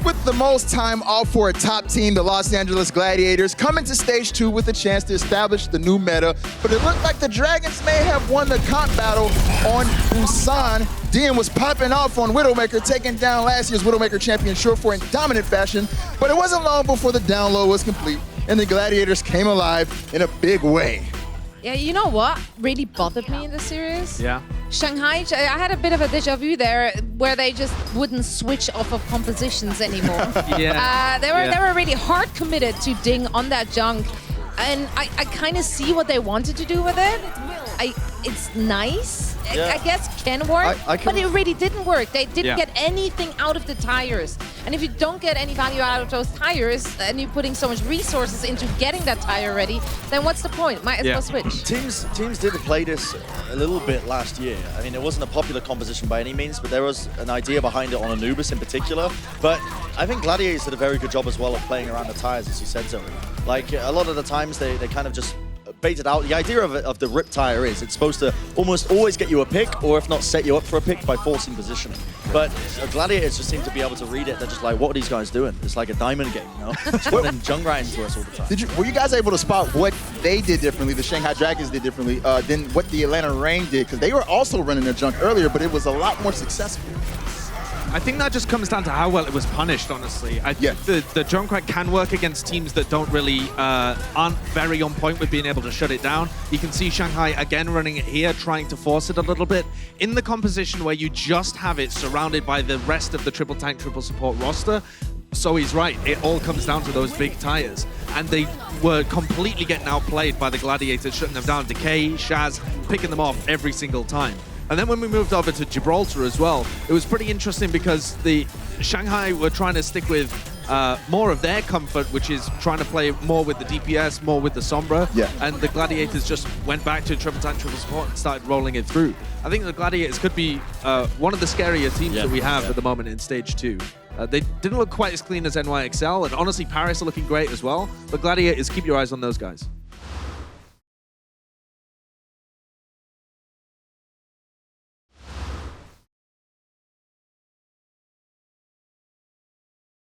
With the most time off for a top team, the Los Angeles Gladiators come into stage 2 with a chance to establish the new meta, but it looked like the Dragons may have won the comp battle on Busan. Dian was popping off on Widowmaker, taking down last year's Widowmaker champion Surefour in dominant fashion, but it wasn't long before the download was complete, and the Gladiators came alive in a big way. Yeah, you know what really bothered me in the series? Yeah. Shanghai, I had a bit of a deja vu there where they just wouldn't switch off of compositions anymore. They were really hard committed to Ding on that junk. And I kind of see what they wanted to do with it. It's nice. Yeah. I guess can work, but it really didn't work. They didn't get anything out of the tires. And if you don't get any value out of those tires, and you're putting so much resources into getting that tire ready, then what's the point? Might as well switch. Teams did play this a little bit last year. I mean, it wasn't a popular composition by any means, but there was an idea behind it on Anubis in particular. But I think Gladiators did a very good job as well of playing around the tires, as you said, Zoe. Like, a lot of the times they kind of just baited out. The idea of the rip tire is it's supposed to almost always get you a pick, or if not, set you up for a pick by forcing positioning. But Gladiators just seem to be able to read it. They're just like, what are these guys doing? It's like a diamond game, you know? Just running junk right into us all the time. Were you guys able to spot what they did differently, the Shanghai Dragons did differently, than what the Atlanta Reign did? Because they were also running their junk earlier, but it was a lot more successful. I think that just comes down to how well it was punished, honestly. I think the Junkrat can work against teams that don't really, aren't very on point with being able to shut it down. You can see Shanghai again running it here, trying to force it a little bit. In the composition where you just have it surrounded by the rest of the triple tank, triple support roster, so he's right, it all comes down to those big tires. And they were completely getting outplayed by the Gladiators, shutting them down. Decay, Shaz, picking them off every single time. And then when we moved over to Gibraltar as well, it was pretty interesting because the Shanghai were trying to stick with more of their comfort, which is trying to play more with the DPS, more with the Sombra. And the Gladiators just went back to triple tank, triple support and started rolling it through. I think the Gladiators could be one of the scarier teams that we have at the moment in Stage 2. They didn't look quite as clean as NYXL, and honestly, Paris are looking great as well. But Gladiators, keep your eyes on those guys.